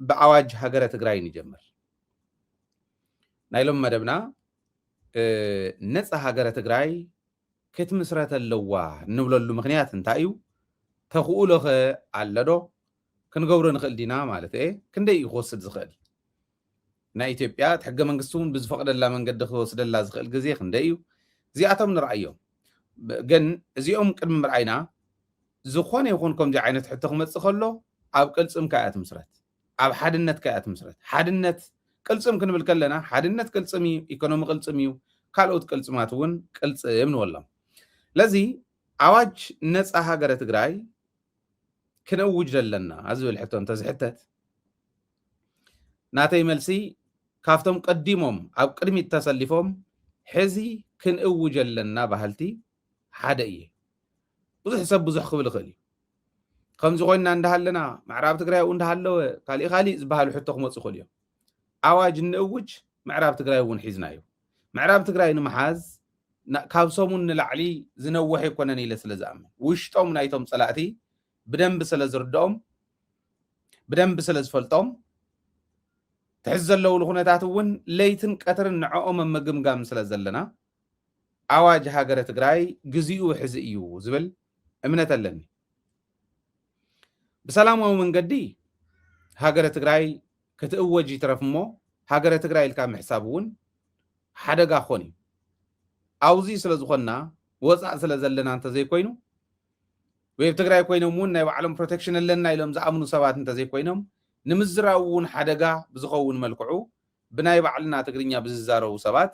بأواج هاجرة تجراي نجمر نايلوم مدبنا نص هاجرة تجراي كت مسرات اللوا نبلو له مخنيات انتايو تقولوا على دو كنقبرو نخل دينا مالت ايه كندي يخوصد زخل نا إثيوبيا تحق منقصون بزفقد الله من قد خوصد الله زخل غزي خنديو زياتهم نرأيهم جن زيهم قدم مرعينا زخون يكونكم دي عينت حتى متص خلو اب قلصم كايات مسرات اب حدنت كايات مسرات حدنت قلصم كنبل كلنا حدنت قلصمي ايكونومي قلصميو ካልኦት ቅልጽማት እውን ቅልጽም ንወሎም ለዚ ኣዋጅ ነፃ ሃገረ ትግራይ ክንእውጅ ዘለና ኣዝብል ሕቶ እንተዝሕተት ናተይ መልሲ ካብቶም ቀዲሞም ኣብ ቅድሚት ተሰሊፎም ሕዚ ክንእውጅ ዘለና ባህልቲ ሓደ እየ ብዙሕ ሰብ ብዙሕ ክብል ይኽእል እዩ ከምዚ ኮይንና እንዳሃለና ምዕራብ ትግራይ እንዳሃለወ ካሊእ ዝበሃሉ ሕቶ ክመፁ ይኽእሉ እዮም ኣዋጅ ንእውጅ ምዕራብ ትግራይ እውን ሒዝናዮ ምዕራብ ትግራይ ንምሓዝ ካብ ሰሙን ንላዕሊ ዝነውሕ ይኮነን ኢለ ስለ ዝኣምን ውሽጦም ናይቶም ፀላእቲ ብደንብ ስለ ዝርድኦም ብደንብ ስለ ዝፈልጦም ትሕዝ ዘለውሉ ኩነታት እውን ለይትን ቀትርን ንዕኦም መግምጋም ስለ ዘለና ኣዋጅ ሃገረ ትግራይ ግዜኡ ሕዚ እዩ ዝብል እምነት ኣለኒ ብሰላማዊ መንገዲ ሃገረ ትግራይ ክትእወጅ ይትረፍ እሞ ሃገረ ትግራይ ኢልካ ምሕሳብ እውን ሓደጋ ኮን እዩ ኣውዚ ስለ ዝኾንና ወፃእ ስለ ዘለና እንተዘይኮይኑ ወይ ትግራይ ኮይኖም እውን ናይ ባዕሎም ፕሮቴክሽን ኣለና ኢሎም ዝኣምኑ ሰባት እንተዘይኮይኖም ንምዝራው እውን ሓደጋ ብዝኸውን መልክዑ ብናይ ባዕልና ትግርኛ ብዝዛረቡ ሰባት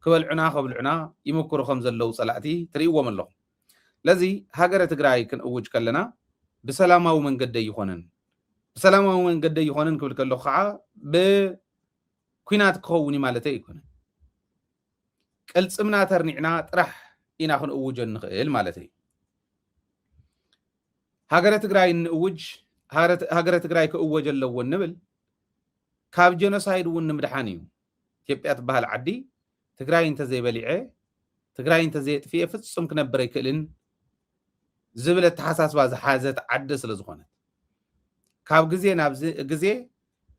ክብልዑና ይምክሩ ከም ዘለው ፀላእቲ ትርእይዎም ኣለኹም ለዚ ሃገረ ትግራይ ክንእውጅ ከለና ብሰላማዊ መንገዲ ይኾነን ብሰላማዊ መንገዲ ይኾነን ክብል ከለኹ ከዓ ብኩናት ክኸውን ማለት ኣይኮነን ቅልጽምና ተርኒዕና ጥራሕ ኢና ክንእውጆ ንኽእል ማለት እዩ ሃገረ ትግራይ ንእውጅ ሃገረ ትግራይ ክእወጅ ኣለዎ ንብል ካብ ጀኖሳይድ እውን ንምድሓን እዩ ኢትዮጵያ ትበሃል ዓዲ ትግራይ እንተዘይበሊዐ ትግራይ እንተዘይጥፍየ ፍጹም ክነብር ኣይክእልን ዝብል ኣተሓሳስባ ዝሓዘት ዓዲ ስለ ዝኾነት ካብ ግዜ ናብ ግዜ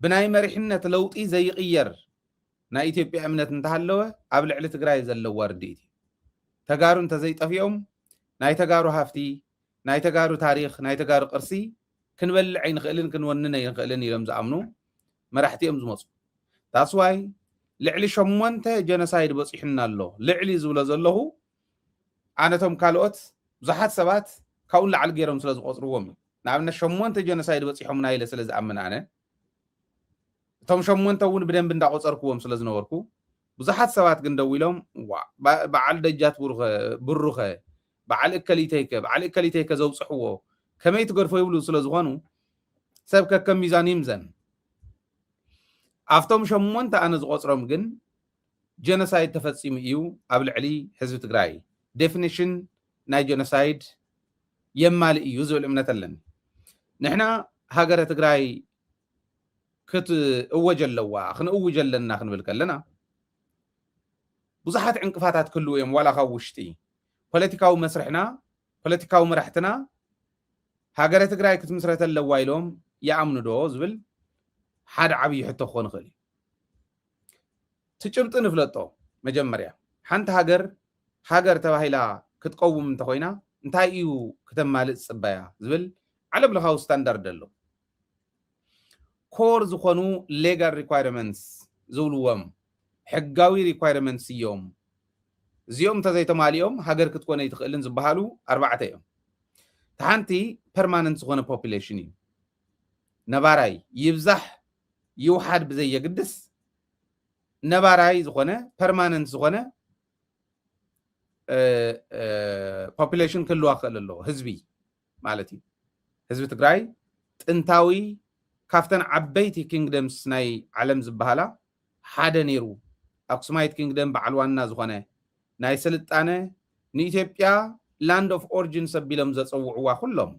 ብናይ መሪሕነት ለውጢ ዘይቕየር ናይ ኢትዮጵያ እምነት እንተሃለወ ኣብ ልዕሊ ትግራይ ዘለዋ ርድኢት ተጋሩ እንተዘይጠፊኦም ናይ ተጋሩ ሃፍቲ ናይ ተጋሩ ታሪክ ናይ ተጋሩ ቅርሲ ክንበልዕ ኣይንኽእልን ክንወንን ኣይንኽእልን ኢሎም ዝኣምኑ መራሕቲኦም ዝመፁ ታስዋይ ልዕሊ 8 ጀኖሳይድ በፂሕና ኣሎ ልዕሊ ዝብሎ ዘለኹ ኣነቶም ካልኦት ብዙሓት ሰባት ካብኡ ላዕሊ ገይሮም ስለ ዝቆፅርዎም እዩ ንኣብነት 8 ጀኖሳይድ በፂሖምና ኢለ ስለ ዝኣምን ኣነ እቶም 8 እውን ብደንብ እንዳቆፀርክዎም ስለ ዝነበርኩ ብዙሓት ሰባት ግን ደው ኢሎም በዓል ደጃት ብሩኸ በዓል እከሊተይከ ዘውፅሕዎ ከመይ ትገድፎ ይብሉ ስለ ዝኾኑ ሰብ ከከም ሚዛን ይምዘን ኣብቶም 8 ኣነ ዝቆፅሮም ግን ጀኖሳይድ ተፈፂሙ እዩ ኣብ ልዕሊ ህዝቢ ትግራይ ዴፊኒሽን ናይ ጀኖሳይድ የማልእ እዩ ዝብል እምነት ኣለኒ ንሕና ሃገረ ትግራይ ክትእወጅ ኣለዋ ክንእውጅ ኣለና ክንብል ከለና ብዙሓት ዕንቅፋታት ክህልው እዮም ዋላ ካብ ውሽጢ ፖለቲካዊ መስርሕና ፖለቲካዊ መራሕትና ሃገረ ትግራይ ክትምስረት ኣለዋ ኢሎም ይኣምኑ ዶ ዝብል ሓደ ዓብዪ ሕቶ ክኾን ይኽእል እዩ ትጭምጢ ንፍለጦ መጀመርያ ሓንቲ ሃገር ተባሂላ ክትቀውም እንተኮይና እንታይ እዩ ክተማልእ ፅበያ ዝብል ዓለም ለኻዊ ስታንዳርድ ኣሎ ኮር ዝኾኑ ሌጋል ሪኳይርመንትስ ዝብልዎም ሕጋዊ ሪኳይርመንትስ እዮም እዚኦም እንተዘይተማሊኦም ሃገር ክትኮነ ይትኽእልን ዝበሃሉ 4 እዮም ተሓንቲ ፐርማነንት ዝኾነ ፖፑሌሽን እዩ ነባራይ ይብዛሕ ይውሓድ ብዘየግድስ ነባራይ ዝኾነ ፐርማነንት ዝኾነ ፖፑሌሽን ክህልዋ ክኽእል ኣለዎ ህዝቢ ማለት እዩ ህዝቢ ትግራይ ጥንታዊ ካፍተን ዓበይቲ ኪንግደምስ ናይ ዓለም ዝበሃላ ሓደ ነይሩ ኣክሱማይት ኪንግደም በዓል ዋና ዝኾነ ናይ ስልጣነ ንኢትዮጵያ ላንድ ኦፍ ኦሪጂን ሰቢሎም ዘፀውዕዋ ኩሎም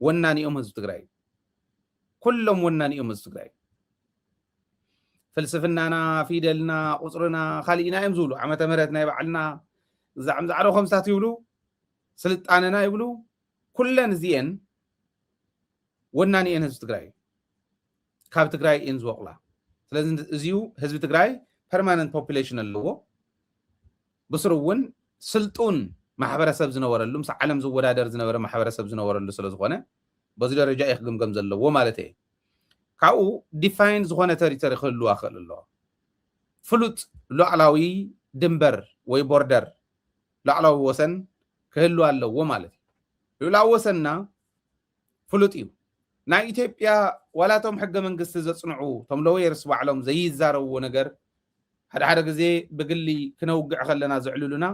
ወናኒኦም ህዝቢ ትግራይ ኩሎም ወናኒኦም ህዝቢ ትግራይ ፍልስፍናና ፊደልና ቁፅርና ካሊእና እዮም ዝብሉ ዓመተ ምህረት ናይ ባዕልና ዛዕሮ ከምስታት ይብሉ ስልጣነና ይብሉ ኩለን እዚአን ወናኒአን ህዝቢ ትግራይ ካብ ትግራይ እየን ዝወቕላ ስለዚ እዚኡ ህዝቢ ትግራይ ፐርማነንት ፖፑሌሽን ኣለዎ ብስሩ እውን ስልጡን ማሕበረሰብ ዝነበረሉ ምስ ዓለም ዝወዳደር ዝነበረ ማሕበረሰብ ዝነበረሉ ስለ ዝኾነ በዚ ደረጃ እዩ ክግምገም ዘለዎ ማለት እዩ ካብኡ ዲፋይን ዝኾነ ተሪቶሪ ክህልዋ ክእል ኣለዎ ፍሉጥ ሉዕላዊ ድንበር ወይ ቦርደር ሉዕላዊ ወሰን ክህልዋ ኣለዎ ማለት እዩ ሉዕላዊ ወሰንና ፍሉጥ እዩ ናይ ኢትዮጵያ ዋላቶም ሕገ መንግስቲ ዘጽንዑ ቶም ሎየርስ ባዕሎም ዘይዛረብዎ ነገር ሓደ ግዜ ብግሊ ክነውግዕ ከለና ዝዕልሉና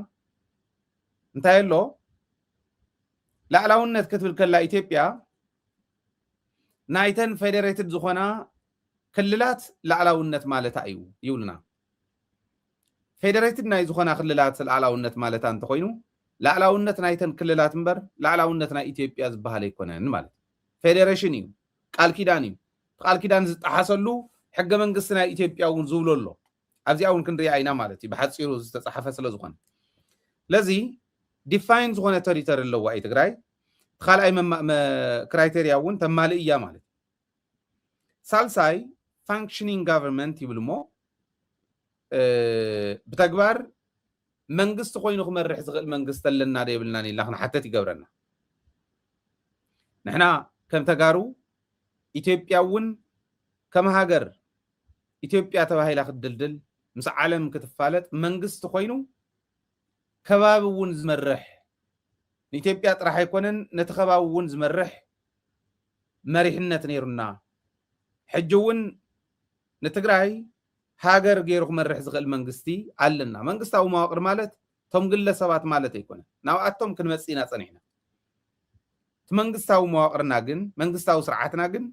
እንታይ ኣሎ ላዕላውነት ክትብል ከላ ኢትዮጵያ ናይተን ፌደሬትድ ዝኾና ክልላት ላዕላውነት ማለታ እዩ ይብሉና ፌደሬትድ ናይ ዝኾና ክልላት ላዕላውነት ማለታ እንተኮይኑ ላዕላውነት ናይተን ክልላት እምበር ላዕላውነት ናይ ኢትዮጵያ ዝበሃል ኣይኮነን ማለት ፌደሬሽን እዩ ቃል ኪዳን እዩ ቃል ኪዳን ዝጣሓሰሉ ሕገ መንግስቲ ናይ ኢትዮጵያ እውን ዝብሎ ኣሎ ኣብዚኣ እውን ክንሪኣ ኢና ማለት እዩ ብሓፂሩ ዝተጻሓፈ ስለ ዝኾነ ለዚ ዲፋይን ዝኾነ ተሪቶሪ ኣለዋ እዩ ትግራይ ካልኣይ ክራይቴሪያ እውን ተማልእ እያ ማለት ሳልሳይ ፋንክሽኒንግ ጋቨርንመንት ይብል እሞ ብተግባር መንግስቲ ኮይኑ ክመርሕ ዝኽእል መንግስቲ ኣለና ዶ የብልናን ኢልና ክንሓተት ይገብረና ንሕና ከም ተጋሩ ኢትዮጵያ እውን ከም ሃገር ኢትዮጵያ ተባሂላ ክትድልድል ምስ ዓለም ክትፋለጥ መንግስቲ ኮይኑ ከባቢ እውን ዝመርሕ ንኢትዮጵያ ጥራሕ ኣይኮነን ነቲ ከባቢ እውን ዝመርሕ መሪሕነት ነይሩና ሕጂ እውን ንትግራይ ሃገር ገይሩ ክመርሕ ዝኽእል መንግስቲ ኣለና መንግስታዊ መዋቅር ማለት ቶም ግለሰባት ማለት ኣይኮነን ናብኣቶም ክንመፅእ ኢና ፀኒሕና እቲ መንግስታዊ መዋቅርና ግን መንግስታዊ ስርዓትና ግን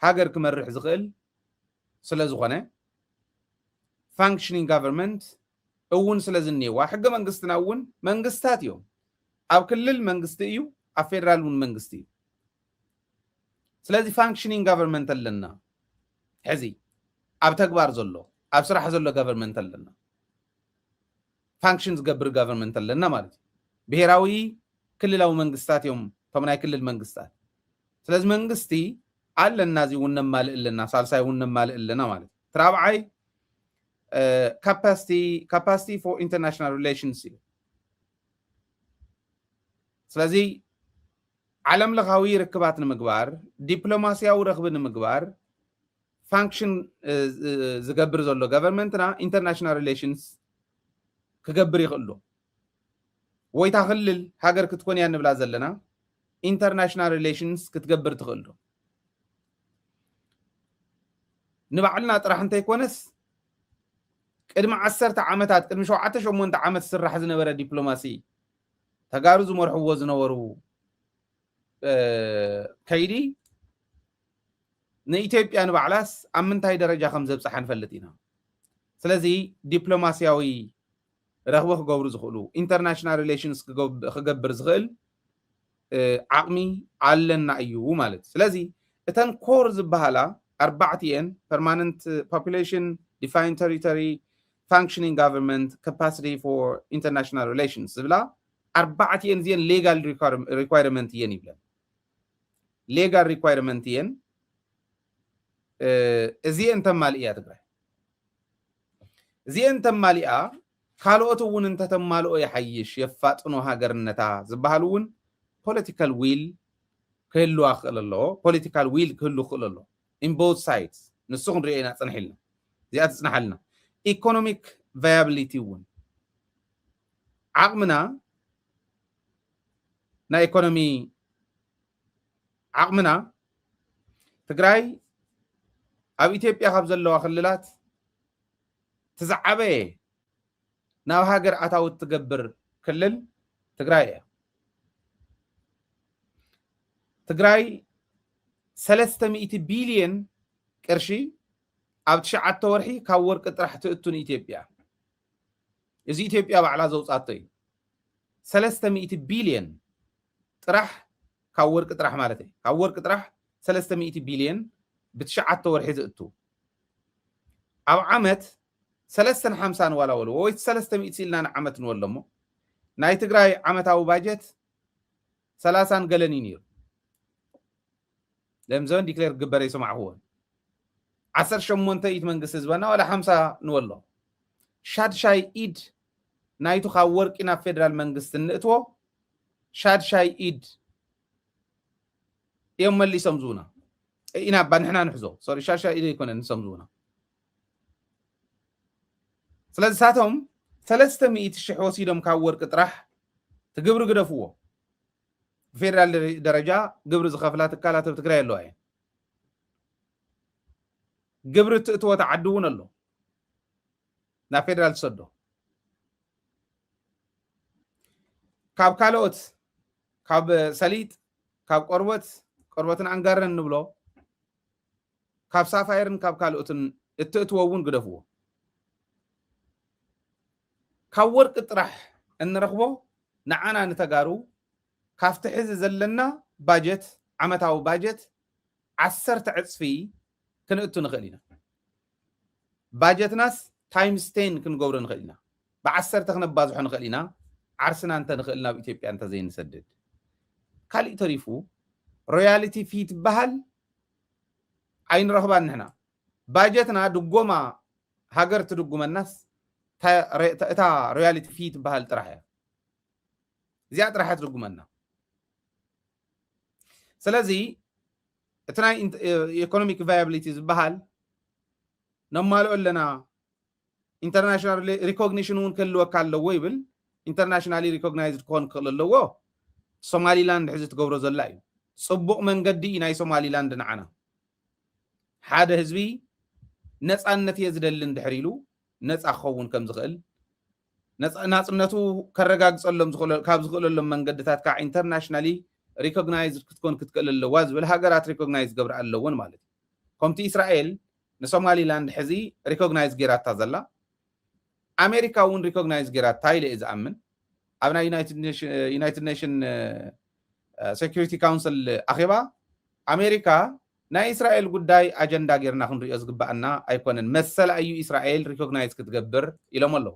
ሃገር ክመርሕ ዝኽእል ስለ ዝኾነ ፋንክሽኒንግ ጋቨርንመንት እውን ስለ ዝኔዋ ሕገ መንግስትና እውን መንግስታት እዮም ኣብ ክልል መንግስቲ እዩ ኣብ ፌደራል እውን መንግስቲ እዩ ስለዚ ፋንክሽኒንግ ጋቨርንመንት ኣለና ሕዚ ኣብ ተግባር ዘሎ ኣብ ስራሕ ዘሎ ጋቨርንመንት ኣለና ፋንክሽን ዝገብር ጋቨርንመንት ኣለና ማለት እዩ ብሄራዊ ክልላዊ መንግስታት እዮም ቶም ናይ ክልል መንግስታት ስለዚ መንግስቲ ኣለና እዚ እውን ነማልእ ኣለና ሳልሳይ እውን ነማልእ ኣለና ማለት ትራብዓይ capacity for international relations እዩ ስለዚ ዓለም ለኻዊ ርክባት ንምግባር ዲፕሎማሲያዊ ረኽቢ ንምግባር ፋንክሽን ዝገብር ዘሎ ገቨርንመንትና ኢንተርናሽናል ሪሌሽንስ ክገብር ይኽእሉ ወይታ ክልል ሃገር ክትኮን እያ ንብላ ዘለና ኢንተርናሽናል ሪሌሽንስ ክትገብር ትኽእሉ ንባዕልና ጥራሕ እንተይኮነስ ቅድሚ 10 ዓመታት ቅድሚ 7-8 ዓመት ስራሕ ዝነበረ ዲፕሎማሲ ተጋሩ ዝመርሕዎ ዝነበሩ ከይዲ ንኢትዮጵያ ንባዕላስ ኣብ ምንታይ ደረጃ ከም ዘብፅሓ ንፈልጥ ኢና ስለዚ ዲፕሎማሲያዊ ረኽቢ ክገብሩ ዝኽእሉ ኢንተርናሽናል ሪሌሽንስ ክገብር ዝኽእል ዓቕሚ ኣለና እዩ ማለት ስለዚ እተን ኮር ዝበሃላ ኣርባዕቲአን ፐርማነንት ፖፑሌሽን ዲፋይን ተሪቶሪ functioning government capacity for international relations ዝብላ ኣርባዕቲአን እዚአን legal requirement እየን ይብለን legal requirement እየን እዚአን ተማልእያ ትግራይ እዚአን ተማልእያ ካልኦት እውን እንተተማልኦ ይሓይሽ የፋጥኖ ሃገርነታ ዝበሃል እውን political will ክህልዋ ክእል ኣለዎ political will ክህሉ ክእል ኣለዎ in both sides ንሱ ክንሪኦ ኢና ፀንሕ ኢልና እዚኣ ትፅናሓልና economic viability እውን ዓቕምና ናይ ኢኮኖሚ ዓቕምና ትግራይ ኣብ ኢትዮጵያ ካብ ዘለዋ ክልላት ትዝዓበየ ናብ ሃገር ኣታዊ ትገብር ክልል ትግራይ እያ ትግራይ 300 ቢልዮን ቅርሺ ኣብ 9 ወርሒ ካብ ወርቂ ጥራሕ ትእቱን ኢትዮጵያ እዚ ኢትዮጵያ ባዕላ ዘውፃቶ እዩ 300 ቢልዮን ጥራሕ ካብ ወርቂ ጥራሕ ማለት እዩ ካብ ወርቂ ጥራሕ 300 ቢልዮን ብ9 ወርሒ ዝእቱ ኣብ ዓመት 350 ዋላ ወሉ ወይ 300 ሲልና ንዓመት ንወሎሞ ናይ ትግራይ ዓመታዊ ባጀት 30 ገለን ነይሩ ለምዘን ዲክሌር ግበረ ይሰማዕሁዎ 18 ኢት መንግስት ህዝበና ወላ 50 ንወሎ ሻድሻይ ኢድ ናይቱ ካብ ወርቂና ፌደራል መንግስት ንእትዎ ሻድሻይ ኢድ እዮም መሊሶም ዙና ኢና ባንሕና ንሕዞ ሶሪ ሻድሻይ ኢድ ይኮነን ሰምዙና ስለዚ ሳቶም 300,000 ወሲዶም ካብ ወርቂ ጥራሕ ትግብሪ ግደፍዎ ፌደራል ደረጃ ግብሪ ዝኸፍላ ትካላት ኣብ ትግራይ ኣለዋ እየን ግብሪ ትእትዎ ተዓዲ እውን ኣሎ ናብ ፌደራል ትሰዶ ካብ ካልኦት ካብ ሰሊጥ ካብ ቆርበትን አንጋረን ንብሎ ካብ ሳፋይርን ካብ ካልኦትን እትእትዎ እውን ግደፍዎ ካብ ወርቂ ጥራሕ እንረኽቦ ንዓና ንተጋሩ ካብቲ ሕዚ ዘለና ባጀት ዓመታዊ ባጀት 10 ዕፅፊ ክንእቱ ንኽእል ኢና ባጀትናስ ታይምስ 10 ክንገብሮ ንኽእል ኢና ብ10 ክነባዝሖ ንኽእል ኢና ዓርስና እንተ ንኽእል ናብ ኢትዮጵያ እንተ ዘይንሰድድ ካልእ ተሪፉ ሮያሊቲ ፊ ትበሃል ኣይንረኽባን ንሕና ባጀትና ድጎማ ሃገር ትድጉመናስ እታ ሮያሊቲ ፊ ትበሃል ጥራሕ እያ እዚኣ ጥራሕ ትድጉመና ስለዚ እቲ ናይ ኢኮኖሚክ ቫያብሊቲ ዝበሃል ነማልኦ ኣለና ኢንተርናሽናል ሪኮግኒሽን እውን ክህልወካ ኣለዎ ይብል ኢንተርናሽናሊ ሪኮግናይዝድ ክኾን ክኽእል ኣለዎ ሶማሊላንድ ሕዚ ትገብሮ ዘላ እዩ ፅቡቕ መንገዲ ናይ ሶማሊላንድ ንዓና ሓደ ህዝቢ ነፃነት እየ ዝደሊ እንድሕር ኢሉ ነፃ ክኸውን ከም ዝኽእል ናፅነቱ ከረጋግፀሎም ካብ ዝኽእለሎም መንገድታት ከዓ ኢንተርናሽናሊ ሪኮግናይዝድ ክትኮን ክትክእል ኣለዋ ዝብል ሃገራት ሪኮግናይዝ ገብር ኣለዎን ማለት እዩ ከምቲ እስራኤል ንሶማሊላንድ ሕዚ ሪኮግናይዝ ጌራታ ዘላ ኣሜሪካ እውን ሪኮግናይዝ ጌራታ ኢለ እየ ዝኣምን ኣብ ናይ ዩናይትድ ኔሽን ሴኪሪቲ ካውንስል ኣኼባ ኣሜሪካ ናይ እስራኤል ጉዳይ ኣጀንዳ ጌርና ክንሪኦ ዝግባአና ኣይኮነን መሰል እዩ እስራኤል ሪኮግናይዝ ክትገብር ኢሎም ኣለዉ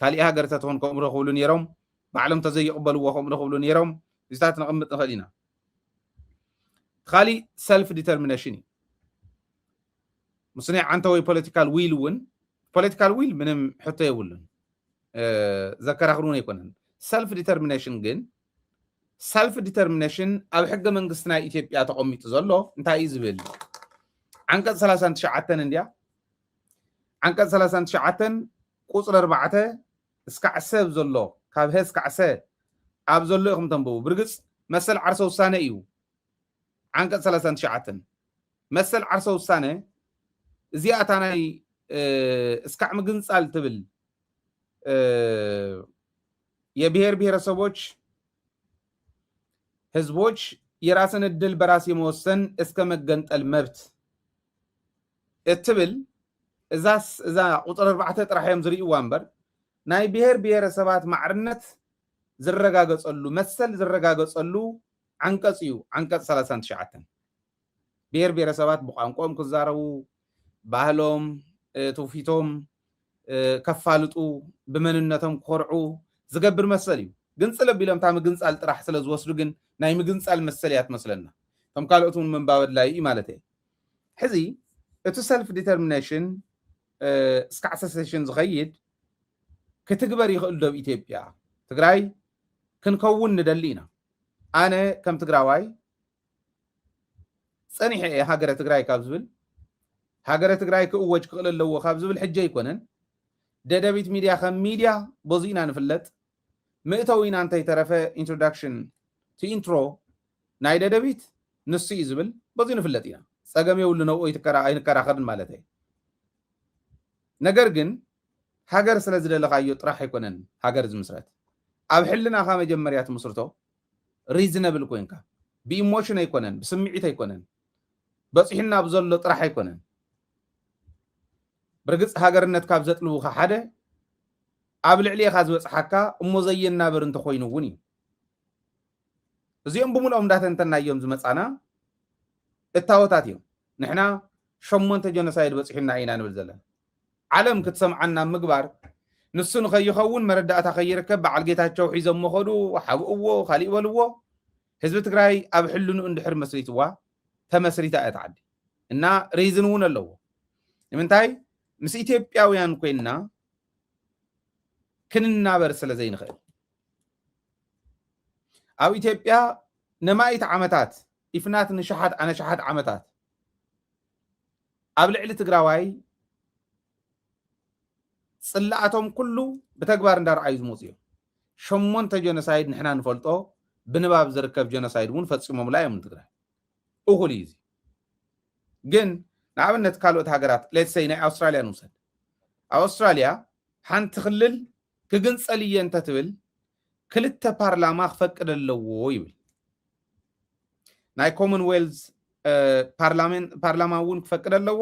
ካልእ ሃገርታት ኾን ከምኡ ክብሉ ነይሮም ባዕሎም ተዘይቕበልዎ ከምኡ ክብሉ ነይሮም እዚታት ነቕምጥ ንኽእል ኢና ካልእ ሰልፍ ዲተርሚኔሽን እዩ ምስኒ ዓንተ ወይ ፖለቲካል ዊል እውን ፖለቲካል ዊል ምንም ሕቶ የብሉን ዘከራኽሩን ኣይኮነን ሰልፍ ዲተርሚኔሽን ግን ሰልፍ ዲተርሚኔሽን ኣብ ሕገ መንግስቲ ናይ ኢትዮጵያ ተቐሚጡ ዘሎ እንታይ እዩ ዝብል ዓንቀጽ 39 እንድያ ዓንቀጽ 39 ቁፅሪ 4 እስካዕ ሰብ ዘሎ ካብ ህስ ካዕሰ ኣብ ዘሎ ኢኹም ተንብቡ ብርግፅ መሰል ዓርሰ ውሳነ እዩ ዓንቀጽ 39 መሰል ዓርሰ ውሳነ እዚኣታ ናይ እስካዕ ምግንፃል ትብል የብሔር ብሔረሰቦች ህዝቦች የራስን እድል በራስ የመወሰን እስከ መገንጠል መብት እትብል እዛ ቁጥር 4 ጥራሕዮም ዝርእይዋ እምበር ናይ ብሔር ብሔረሰባት ማዕርነት ዝረጋገፀሉ መሰል ዝረጋገፀሉ ዓንቀጽ እዩ ዓንቀጽ 39 ብሔር ብሔረሰባት ብቋንቋኦም ክዛረቡ ባህሎም ትውፊቶም ከፋልጡ ብመንነቶም ክኮርዑ ዝገብር መሰል እዩ ግን ጽለቢሎም ታ ምግንፃል ጥራሕ ስለ ዝወስዱ ግን ናይ ምግንፃል መሰል እያ ትመስለና ከም ካልኦት እውን ምንባብ ላይ እዩ ማለት እዩ ሕዚ እቲ ሰልፍ ዲተርሚኔሽን እስካዕ ሴሽን ዝኸይድ ክትግበር ይኽእል ዶ ኢትዮጵያ ትግራይ ክንከውን ንደሊ ኢና ኣነ ከም ትግራዋይ ፀኒሐ ሃገረ ትግራይ ካብ ዝብል ሃገረ ትግራይ ክእወጅ ክኽእል ኣለዎ ካብ ዝብል ሕጀ ኣይኮነን ደደቢት ሚድያ ከም ሚድያ በዚእና ንፍለጥ ምእተዊና እንተይተረፈ ኢንትሮዳክሽን ቲ ኢንትሮ ናይ ደደቢት ንሱ እዩ ዝብል በዚ ንፍለጥ ኢና ፀገም የብሉ ነብኦ ኣይንከራኸርን ማለት እዩ ነገር ግን ሃገር ስለ ዝደለኻዮ ጥራሕ ኣይኮነን ሃገር ዝምስረት ኣብ ሕልናኻ መጀመርያ ትምስርቶ ሪዝነብል ኮይንካ ብኢሞሽን ኣይኮነን ብስምዒት ኣይኮነን በፂሕና ብዘሎ ጥራሕ ኣይኮነን ብርግፅ ሃገርነት ካብ ዘጥልቡኻ ሓደ ኣብ ልዕሊኻ ዝበፅሓካ እሞ ዘየናብር እንተኮይኑ እውን እዩ እዚኦም ብምልኦም እንዳተንተናዮም ዝመፃና እታወታት እዮም ንሕና 8 ጀኖሳይድ በፂሕና ኢና ንብል ዘለና ዓለም ክትሰምዓና ምግባር ንሱ ንኸይኸውን መረዳእታ ከይርከብ በዓል ጌታቸው ሒዞም መኸዱ ሓብእዎ ካሊእ በልዎ ህዝቢ ትግራይ ኣብ ሕልኑ እንድሕር መስሪትዋ ተመስሪታ እያ ተዓዲ እና ሪዝን እውን ኣለዎ ንምንታይ ምስ ኢትዮጵያውያን ኮይና ክንናበር ስለ ዘይንኽእል ኣብ ኢትዮጵያ ንማይት ዓመታት ኢፍናት ንሸሓት ዓመታት ኣብ ልዕሊ ትግራዋይ ጽላኣቶም ኩሉ ብተግባር እንዳርኣዩ ዝመፁ እዮም ሸሞንተ ጀኖሳይድ ንሕና ንፈልጦ ብንባብ ዝርከብ ጀኖሳይድ እውን ፈፂሞም ላ እዮም ትግራይ እኹል እዩ ግን ንኣብነት ካልኦት ሃገራት ሌትሰይ ናይ ኣውስትራልያ ንውሰድ ኣብ ኣውስትራልያ ሓንቲ ክልል ክግንፀል እየ እንተትብል ክልተ ፓርላማ ክፈቅድ ኣለዎ ይብል ናይ ኮመንዌልዝ ፓርላማ እውን ክፈቅድ ኣለዎ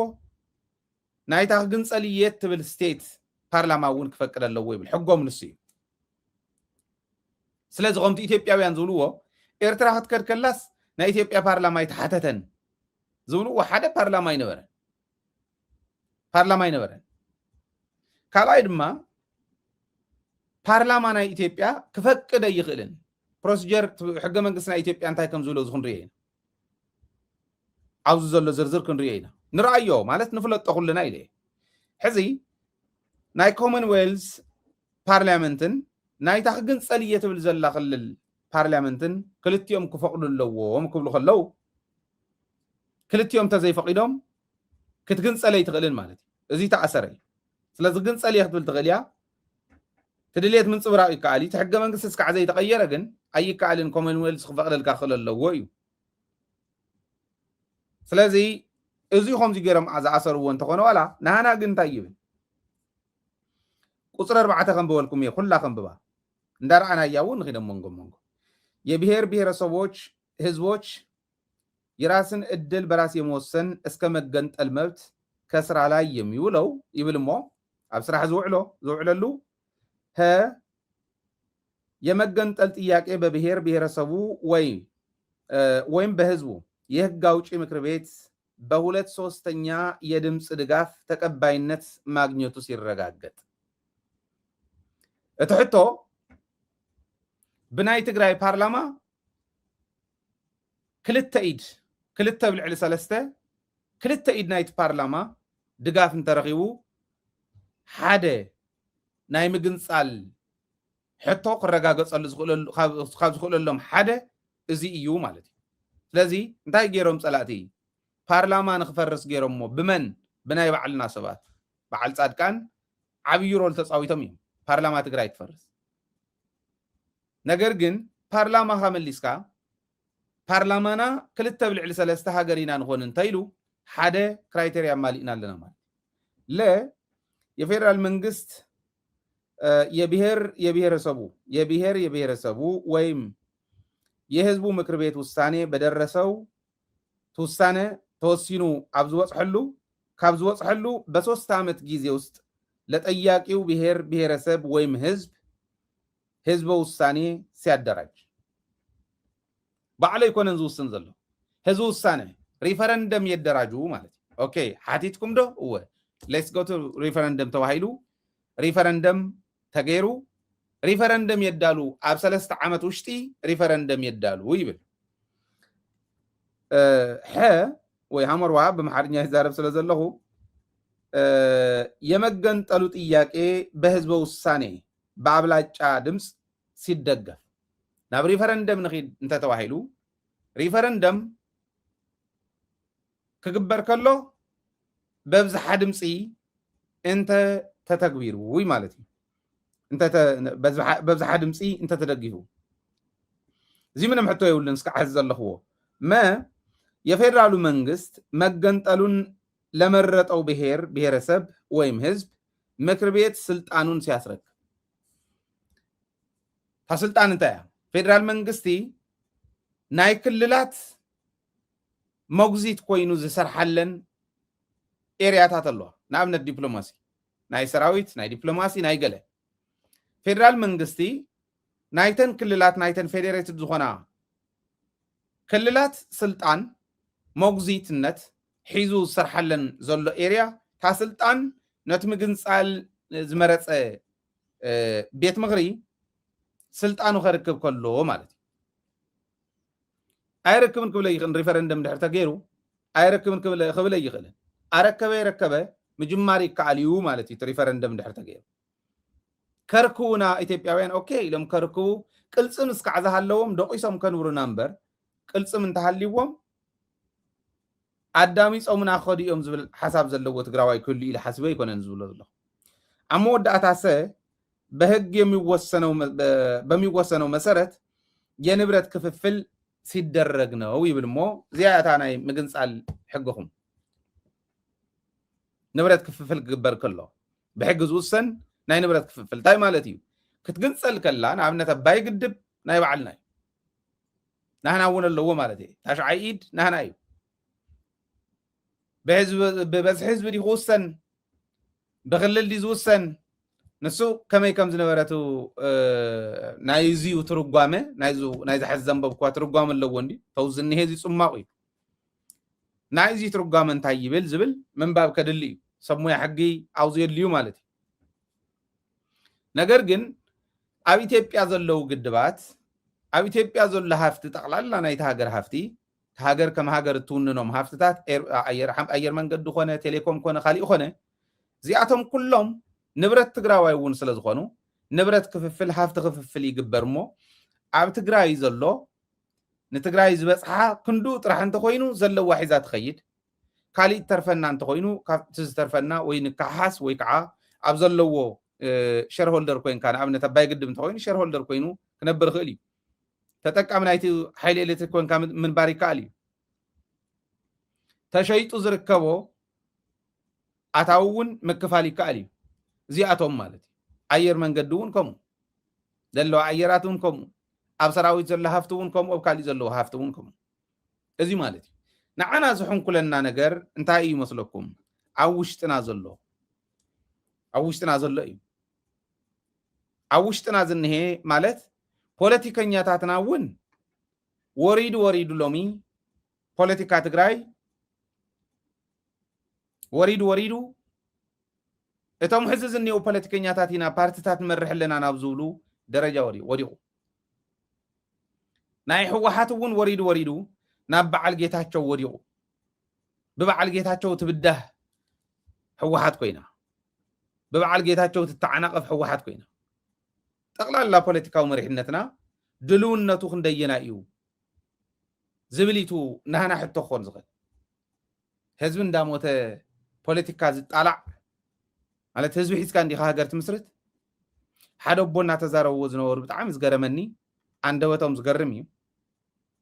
ናይታ ክግንፀል እየ ትብል ስቴት ፓርላማ እውን ክፈቅድ ኣለዎ ይብል ሕጎም ንሱ እዩ ስለዚ ከምቲ ኢትዮጵያውያን ዝብልዎ ኤርትራ ክትከድ ከላስ ናይ ኢትዮጵያ ፓርላማ ይተሓተተን ዝብልዎ ሓደ ፓርላማ ይነበረን ካልኣይ ድማ ፓርላማ ናይ ኢትዮጵያ ክፈቅድ ኣይኽእልን ፕሮሲጀር ሕገ መንግስቲ ናይ ኢትዮጵያ እንታይ ከም ዝብሎ ክንሪኦ ኢና ኣብዚ ዘሎ ዝርዝር ክንሪኦ ኢና ንርአዮ ማለት ንፍለጦ ኩልና ኢለ ሕዚ ናይ ኮመንዌልዝ ፓርላመንትን ናይታ ክግንፀል እየ ትብል ዘላ ክልል ፓርላመንትን ክልቲኦም ክፈቅዱ ኣለዎም ክብሉ ከለው ክልቲኦም ተዘይፈቂዶም ክትግንፀለ ይትኽእልን ማለት እዩ እዚ ተኣሰረ እዩ ስለዚ ግንፀል እየ ክትብል ትኽእል እያ ትድልየት ምንፅብራቅ ይከኣል እዩ ሕገ መንግስቲ እስካዕ ዘይተቀየረ ግን ኣይከኣልን ኮመንዌልዝ ክፈቅደልካ ክእል ኣለዎ እዩ ስለዚ እዚ ከምዚ ገይሮም ዝኣሰርዎ እንተኾነ ዋላ ንሃና ግን እንታይ ይብል ቁፅሪ 4 ከንብበልኩም እየ ኩላ ከንብባ እንዳረኣናያ እውን ንኺደም መንጎ የብሔር ብሔረሰቦች ህዝቦች የራስን እድል በራስ የመወሰን እስከ መገንጠል መብት ከስራ ላይ የሚውለው ይብል እሞ ኣብ ስራሕ ዝውዕለሉ የመገንጠል ጥያቄ በብሔር ብሔረሰቡ ወይም በህዝቡ የህግ አውጪ ምክር ቤት በ2/3 የድምፅ ድጋፍ ተቀባይነት ማግኘቱ ሲረጋገጥ እቲ ሕቶ ብናይ ትግራይ ፓርላማ ክልተ ብልዕሊ 3 ክልተ ኢድ ናይቲ ፓርላማ ድጋፍ እንተረኺቡ ሓደ ናይ ምግንፃል ሕቶ ክረጋገፀሉ ካብ ዝኽእለሎም ሓደ እዚ እዩ ማለት እዩ ስለዚ እንታይ ገይሮም ፀላእቲ ፓርላማ ንክፈርስ ገይሮሞ ብናይ ባዕልና ሰባት በዓል ጻድቃን ዓብይ ሮል ተፃዊቶም እዮም ፓርላማ ትግራይ ትፈርስ ነገር ግን ፓርላማ ከመሊስካ ፓርላማና ክልተ ብልዕሊ 3 ሃገር ኢና ንኾን እንተይሉ ሓደ ክራይቴሪያ ማሊእና ኣለና ማለት የፌደራል መንግስት የብሔር የብሔረሰቡ ወይም የህዝቡ ምክር ቤት ውሳኔ በደረሰው ውሳኔ ተወሲኑ ካብ ዝወጽሐሉ በ3 ዓመት ጊዜ ውስጥ ለጠያቂው ብሔር ብሔረሰብ ወይም ህዝበ ውሳኔ ሲያደራጅ ባዕለ ይኮነን ዝውስን ዘሎ ህዝቡ ውሳኔ ሪፈረንደም የደራጁ ማለት ኦኬ ሓቲትኩም ዶ እወ ሌትስ ጎ ቱ ሪፈረንደም ተባሂሉ ሪፈረንደም ተገይሩ ሪፈረንደም የዳሉ ኣብ 3 ዓመት ውሽጢ ሪፈረንደም የዳሉ ይብል ወይ ሃመርዋ በመሓርኛ ይዛረብ ስለ ዘለኹ የመገንጠሉ ጥያቄ በህዝበ ውሳኔ በአብላጫ ድምፅ ሲደገፍ ናብ ሪፈረንደም ንኺድ እንተተባሂሉ ሪፈረንደም ክግበር ከሎ በብዝሓ ድምፂ እንተ ተተግቢሩ ወይ ማለት እዩ በብዝሓ ድምፂ እንተ ተደጊፉ እዚ ምንም ሕቶ የብሉን እስካዕ ዘለኽዎ የፌደራሉ መንግስት መገንጠሉን ለመረጠው ብሔር ብሔረሰብ ወይም ህዝብ ምክር ቤት ስልጣኑን ሲያስረክብ ስልጣን እንታይ ፌደራል መንግስቲ ናይ ክልላት ሞግዚት ኮይኑ ዝሰርሓለን ኤሪያታት ኣለዋ ንኣብነት ዲፕሎማሲ ናይ ሰራዊት ናይ ዲፕሎማሲ ናይ ገለ ፌደራል መንግስቲ ናይተን ክልላት ናይተን ፌዴሬትድ ዝኾና ክልላት ስልጣን ሞግዚትነት ሒዙ ዝሰርሓለን ዘሎ ኤሪያ ስልጣን ነቲ ምግንፃል ዝመረፀ ቤት ምክሪ ስልጣኑ ከርክብ ከሎ ማለት እዩ ኣይርክብን ክብለ ይኽእል ሪፈረንደም ድሕር ተገይሩ ኣይረክብን ክብል ይኽእልን ኣረከበ ምጅማር ይከኣል እዩ ማለት እዩ ሪፈረንደም ድሕር ተገይሩ ከርክቡና ኢትዮጵያውያን ኦኬ ኢሎም ከርክቡ ቅልፅም እስካዕ ዝሃለዎም ደቂሶም ከንብሩና እምበር ቅልፅም እንተሃልይዎም ኣዳሚፆምና ክኸዱ እዮም ዝብል ሓሳብ ዘለዎ ትግራዋይ ክህሉ ኢለ ሓስበ ይኮነን ዝብሎ ዘለኹ ኣብ መወዳእታ ሰ በህግ በሚወሰነው መሰረት የንብረት ክፍፍል ሲደረግ ነው ይብል ሞ እዚኣታ ናይ ምግንፃል ሕግኹም ንብረት ክፍፍል ክግበር ከሎ ብሕጊ ዝውሰን ናይ ንብረት ክፍፍል እንታይ ማለት እዩ ክትግንፀል ከላ ንኣብነት ኣባይ ግድብ ናይ ባዕልና እዩ ናህና እውን ኣለዎ ማለት እዩ ታሽዓይ ኢድ ናህና እዩ ብበዝሒ ህዝቢ ዲ ክውሰን ብክልል ዲ ዝውሰን ንሱ ከመይ ከም ዝነበረቱ ናይዚዩ ትርጓመ ናይ ዝሓዝ ዘንበብኳ ትርጓመ ኣለዎ እንዲ ተውዝኒ ሄዚ ጽማቕ እዩ ናይዚ ትርጓመ እንታይ ይብል ዝብል ምንባብ ከድሊ እዩ ሰብ ሞያ ሕጊ ኣውዝ የድልዩ ማለት እዩ ነገር ግን ኣብ ኢትዮጵያ ዘለው ግድባት ኣብ ኢትዮጵያ ዘሎ ሃፍቲ ጠቕላላ ናይቲ ሃገር ሃፍቲ ሃገር ከም ሃገር እትውንኖም ሃፍትታት ኣየር መንገዲ ኮነ ቴሌኮም ኮነ ካልእ ኮነ እዚኣቶም ኩሎም ንብረት ትግራዋይ እውን ስለ ዝኾኑ ንብረት ክፍፍል ሃፍቲ ክፍፍል ይግበር ሞ ኣብ ትግራይ ዘሎ ንትግራይ ዝበፅሓ ክንዱ ጥራሕ እንተኮይኑ ዘለዋ ሒዛ ትኸይድ ካልእ ተርፈና እንተኮይኑ ካብቲ ዝተርፈና ወይ ንካሓስ ወይ ከዓ ኣብ ዘለዎ ሼርሆልደር ኮይንካ ንኣብነት ኣባይ ግድብ እንተኮይኑ ሼርሆልደር ኮይኑ ክነብር ክእል እዩ ተጠቃሚ ናይቲ ሓይሊ ኤሌክትሪክ ኮይንካ ምንባር ይከኣል እዩ ተሸይጡ ዝርከቦ ኣታዊ እውን ምክፋል ይከኣል እዩ እዚኣቶም ማለት እዩ ኣየር መንገዲ እውን ከምኡ ዘለዎ ኣየራት እውን ከምኡ ኣብ ሰራዊት ዘሎ ሃፍቲ እውን ከምኡ ኣብ ካልእ ዘለዎ ሃፍቲ እውን ከምኡ እዚ ማለት እዩ ንዓና ዝሕንኩለና ነገር እንታይ እዩ ይመስለኩም ኣብ ውሽጥና ዘሎ እዩ ኣብ ውሽጥና ዝንሄ ማለት ፖለቲከኛታትና እውን ወሪዱ ሎሚ ፖለቲካ ትግራይ ወሪዱ እቶም ሕዚ ዝንሄው ፖለቲከኛታት ኢና ፓርቲታት መርሕ ኣለና ናብ ዝብሉ ደረጃ ወዲቁ ናይ ሕወሓት እውን ወሪዱ ናብ በዓል ጌታቸው ወዲቁ ብበዓል ጌታቸው ትብዳህ ሕወሓት ኮይና ብበዓል ጌታቸው ትተዓናቀፍ ሕወሓት ኮይና ጠቅላላ ፖለቲካዊ መሪሕነትና ድልውነቱ ክንደየና እዩ ዝብሊቱ ናህና ሕቶ ክኾን ዝኽእል ህዝቢ እንዳሞተ ፖለቲካ ዝጣላዕ ማለት ህዝቢ ሒዝካ እንዲኻ ሃገር ትምስርት ሓደ ኣቦ እናተዛረብዎ ዝነበሩ ብጣዕሚ ዝገረመኒ ኣንደበቶም ዝገርም እዩ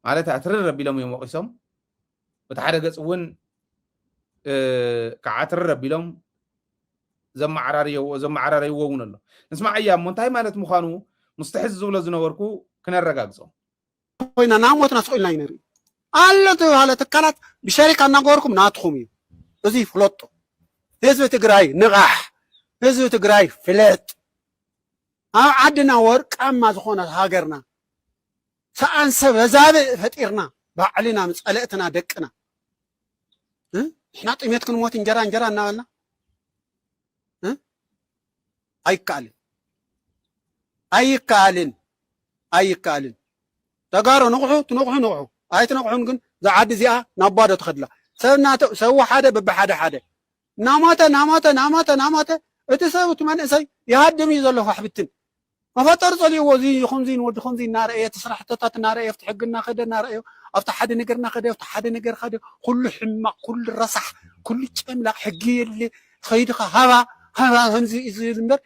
ማለት ኣትርር ኣቢሎም እዮም ወቂሶም በቲ ሓደ ገፅ እውን ከዓ ትርር ኣቢሎም ዘመዓራርይዎ እውን ኣሎ ንስማዕ እያ እሞ እንታይ ማለት ምዃኑ ሙስተሕዝ ዝብሎ ዝነበርኩ ክነረጋግፆ ኮይና ናሞትና ስቁልና ይነርኢ ኣሎ ተባሃለ ትካላት ብሸሪካ እናገበርኩም ናትኹም እዩ እዚ ፍለጦ ህዝቢ ትግራይ ንቓሕ ህዝቢ ትግራይ ፍለጥ ኣብ ዓድና ወርቃማ ዝኾነት ሃገርና ሰኣንሰብ በዛብእ ፈጢርና ባዕልና ምፀለእትና ደቅና ንሕና ጥሜት ክንሞት እንጀራ እናበልና ኣይከኣልን ተጋሩ ንቑሑ ትነቑሑ ኣይትነቑሑን ግን ዝዓዲ እዚኣ ናብ ባዶ ትኸድላ ሰብ ሓደ በብሓደ ናሞተ እቲ ሰብ እቲ መንእሰይ ይሃድም እዩ ዘሎ ካሕብትን መፈጠር ፀልይዎ እዚ ከምዚ ንወዲ ከምዚ እናረአየ እቲ ስራሕትታት እናረአየ ኣብቲ ሕጊ እናኸደ እናረአዮ ኣብቲ ሓደ ነገር እናኸደ ኣብቲ ሓደ ነገር ኸደ ኩሉ ሕማቕ ኩሉ ረሳሕ ኩሉ ጨምላቕ ሕጊ የለ ከይድኻ ሃባ ከምዚ ዝብል እምበር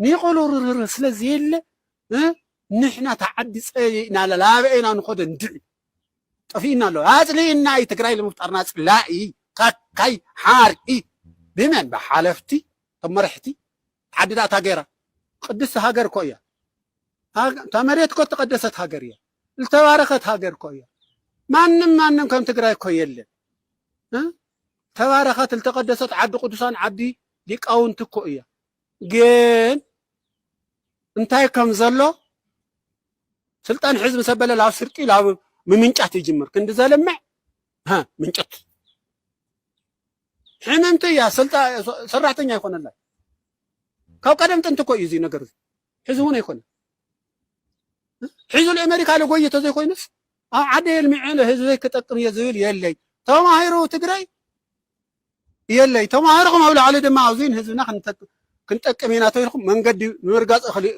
ንቆሎ ርርር ስለዚ የለ ንሕና ተዓዲ ፀይእና ላበአና ንኸደ እንድዕ ጠፊእና ኣሎ ኣፅሊእና እዩ ትግራይ ንምፍጣርና ፅላኢ ካካይ ሓርቂ ብመን ብሓለፍቲ ተመርሕቲ ዓድዳእታ ገይራ ቅድስቲ ሃገር እኮ እያ ተመሬት እኮ ተቀደሰት ሃገር እያ ዝተባረኸት ሃገር እኮ እያ ማንም ከም ትግራይ እኮ የለን ተባረኸት ዝተቀደሰት ዓዲ ቅዱሳን ዓዲ ሊቃውንቲ እኮ እያ ግን እንታይ ከም ዘሎ ስልጣን ሕዝቢ ሰበለ ላብ ስርቂ ላብ ምምንጫት ይጅምር ክንዲ ዘለምዕ ምንጨት ሕመምቲ እያ ሰራሕተኛ ይኮነላ ካብ ቀደም ጥንቲ እኮ እዩ እዚ ነገር ሕዚ እውን ኣይኮነ ሕዚ ንኣሜሪካ ለጎይቶ ዘይኮይኑስ ኣብ ዓደ የልሚዕ ህዝበይ ክጠቅም እየ ዝብል የለይ تماهيرو تجري يلي تماهيركم أولى على دم عاوزين هزنا كنت أكمينا تيركم من قد مرقص خلي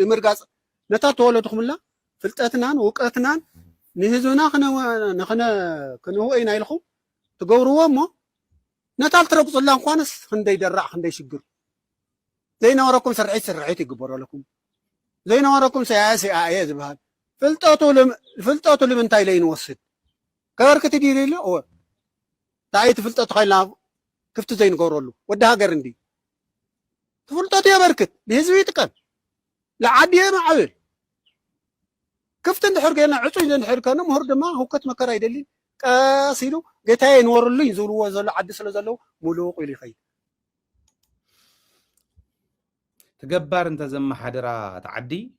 مرقص نتا تولدكم الله فلتاتنان وقتنان نهزنا خنا كنو أين يلخو تقوروا ما نتال ترقص الله خانس خندي درع خندي شجر زينا وراكم سرعي تقبروا لكم زينا وراكم سياسي آيات بهاد فلتاتو لمن تايلين وسط كارك تديري له أو تايت فلتاتو خيلا كيف تزين قورلو ودها قرندي فلتاتو يا بركت بهزوي تكن لعادي ما عبل كيف تندحر كنا عصي تندحر كنا مهر دما هو كت مكر يدلي قاسيلو قتاي نورلو يزولوا زل عد سلازلو ملوق يلي خي تجبر انت زم حدرا تعدي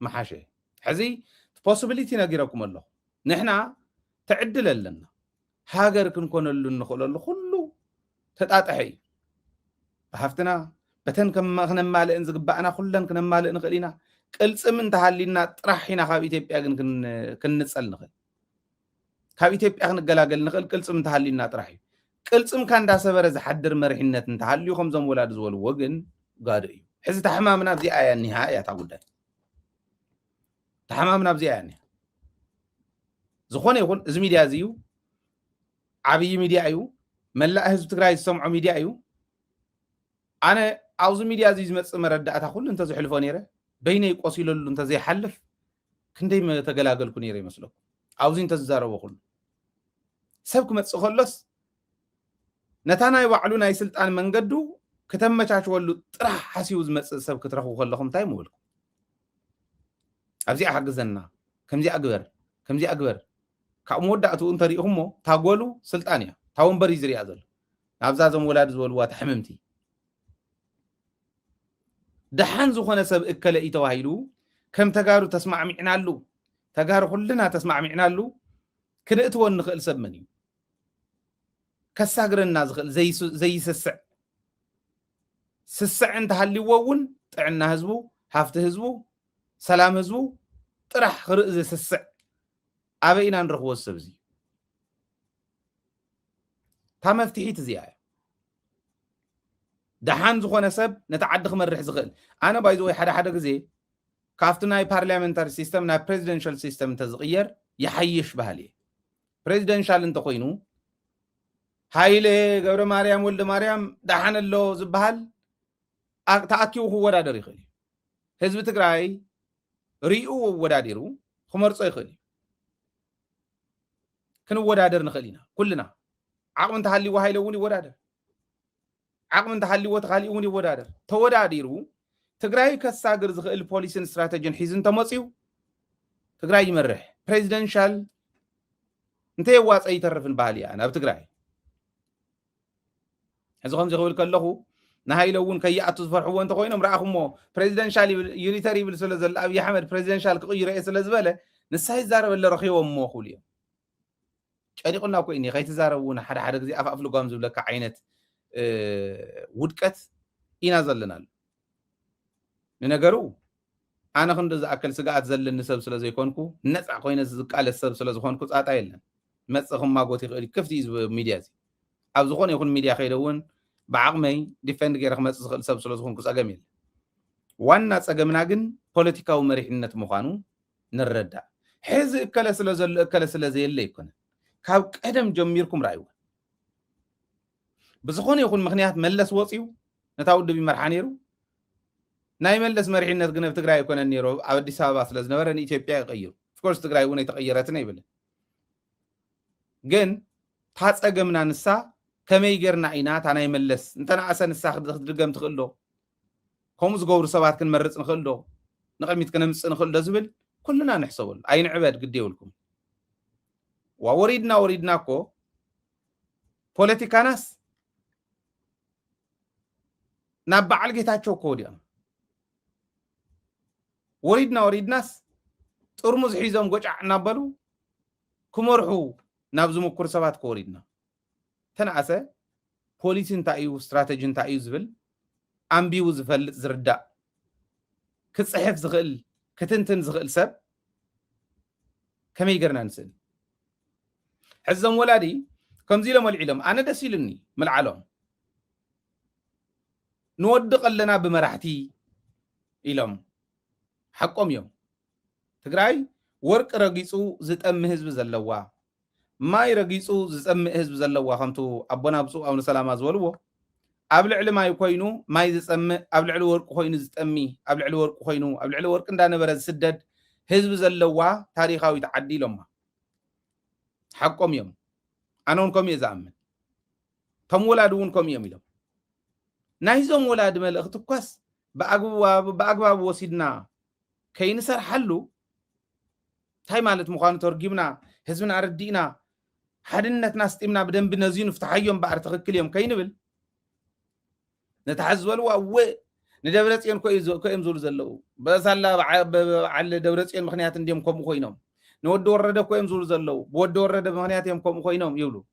محاشي حزي possibility نغيركم الله نحنا تعدل لنا هاجر كنكون نخل له كله تطاطحي بحفتنا بتن كما خنمال ان زغبانا كلن كنمال نخلينا قلصم انت حالينا طرحينا خاب ኢትዮጵያ ግን ክንጸል نخل ካብ ኢትዮጵያ ክንገላገል نخل قلصم انت حالينا طرحي قلصم ካንዳ ሰበረ ዝሐድር መሪሕነት انت حاليو ከም ዘም ወላድ ዝወልዎ ግን ጋድ እዩ ሕዚ ተحمامنا بزي آية النهاية تاقوداي تحمامنا بزي آية النهاية زخونه يقول إذا ميديا زيو عبي ميديا أيو ملا حزب تግራይ ዝሰምዖ ميديا أيو أنا عاوز ميديا زي زمت مردأت أقول أنت زحلفو نيره بيني قصيلو أنت زي حلف كندي ما تقلاقلكو نيره يመስلكو عاوزين تزاربو كل سبكم متصخلص نتانا يوعلو ناي سلطان منقدو ከተመቻችወሉ ጥራሕ ሓሲቡ ዝመጽእ ሰብ ክትረኽቡ ከለኹም እንታይ ምብልኩ ኣብዚ ሓግዘና ከምዚ ኣግበር ካብ መወዳእቱ እንተሪኢኹሞ ታጎሉ ስልጣን እያ ታወንበሪ ዝሪያ ዘሎ ናብዛ ዞም ወላድ ዝበልዋ ተሕምምቲ ደሓን ዝኾነ ሰብ እከለ እዩ ተባሂሉ ከም ተጋሩ ተስማዕሚዕናሉ ተጋሩ ኩልና ተስማዕሚዕናሉ ክንእትዎ ንኽእል ሰብ መን እዩ ከሳግረና ዝኽእል ዘይስስዕ ስስዕ እንተሃልይዎውን ጥዕና ህዝቡ ሃፍቲ ህዝቡ ሰላም ህዝቡ ጥራሕ ክርኢ ዝስስዕ ኣበይና ንረኽቦ ሰብ እዚ ታ መፍትሒት እዚኣ እያ ደሓን ዝኾነ ሰብ ነቲ ዓዲ ክመርሕ ዝኽእል ኣነ ባይዘ ወይ ሓደ ግዜ ካብቲ ናይ ፓርላሜንታሪ ሲስተም ናይ ፕሬዚደንሻል ሲስተም እንተዝቕየር ይሓይሽ ባህል እየ ፕሬዚደንሻል እንተኮይኑ ሃይለ ገብረ ማርያም ወልደ ማርያም ደሓን ኣሎ ዝበሃል ተኣኪቡ ክወዳደር ይኽእል እዩ ህዝቢ ትግራይ ሪኡ ወዳዲሩ ክመርፆ ይኽእል እዩ ክንወዳደር ንኽእል ኢና ኩልና ዓቕሚ እንተሃልይዎ ሃይለ እውን ይወዳደር ዓቕሚ እንተሃልይዎ ተኻሊኡ እውን ይወዳደር ተወዳዲሩ ትግራይ ከሳግር ዝኽእል ፖሊስን ስትራቴጂን ሒዙ እንተመፅዩ ትግራይ ይመርሕ ፕሬዚደንሻል እንተየዋፀ ይተርፍን ባህል እያ ናብ ትግራይ ሕዚ ከምዚ ክብል ከለኹ نهاي لون كي يأتوا فرحوا أنت خوينهم رأخمو بريزيدنشال يونيتاري بالسلسلة أبي أحمد بريزيدنشال كقي رئيس الزبالة نساي زارب اللي رخيو مو خوليا شادي قلنا كويني خيت زاربونا حدا زي أفلو قام زبلك عينة ودكت ينزل لنا ننقرو أنا كنت أكل سقعت زل النسب سلا زي كونكو نسع خوينا زق على السب سلا زخونكو ساعات عيلنا مسخهم ما قوتي كيف تيز ميديا زي أو زخون يكون ميديا خيرون بعقمي ديفند غير خمس سب سلو زخون كوس اجميل وانا صقمنا ግን ፖለቲካው መሪሕነት ምዃኑ ንረዳ ሕዚ እከለ ስለዘይ የለ ይኮነ ካብ ቀደም ጀሚርኩም ራእዩ ብዝኾነ ይኹን ምክንያት መለስ ወፂው ነታው ድቢ መርሓ ነይሩ ናይ መለስ መሪሕነት ግን ትግራይ ይኮነ ነይሩ ኣብ አዲስ አበባ ስለዝነበረ ኢትዮጵያ ይቀይሩ of course ትግራይ እውን የተቀየረት ነው ይብል ግን ታጸገምና ንሳ كمي جرنا عينات أنا يملس أنت أنا أسان الساخد دقم تخلو كومز جور سبات كن مرت نخلو نقمت كنمس نخلو زبل كلنا نحسول أين عباد قد يقولكم ووردناكو بوليتيكا ناس نبع الجيتاتشو كوديا وريد ناس ترمز حيزهم قجع نبلو كمرحو نابزو مكور سبات كوردنا تنعسى بوليس انتايو استراتيجي انتايو زبل أمبيو زفل زرداء كتصحف زغل كتنتن زغل سب كما يقرنا نسل حزم ولادي كم زي لهم العلم أنا دسيلني ملعلهم نودق لنا بمرحتي إلهم حقهم يوم تقرأي ورق رقيسو زتأم حزب زلوا ما يرقيسو زتأم حزب زلوا خمتو أبونا بسو أو نسلام أزولو أبلع لما يكوينو ما يزتأم أبلع له ورق خوينو زتأمي أبلع له ورق خوينو أبلع له ورق ندانا برز سدد حزب زلوا تاريخاوي تعدي لهم حقهم يوم أنا ونكم يزعمن تم ولادونكم يوم يلهم نايزهم ولاد ملأ اختبكس بأقواب وسيدنا كي نسر حلو هاي مالت مخانة ترجمنا حزبنا أردينا حدنا ناستمنا بدن بنزين فتحيهم بعد تغكل يوم كي نبل نتحزول وأوه ندورتين كويم زول زلو بس هلا على دورتين مخنيات نديم كم خوينهم نود ورده كويم زول زلو بود ورده مخنيات يوم كم خوينهم يولو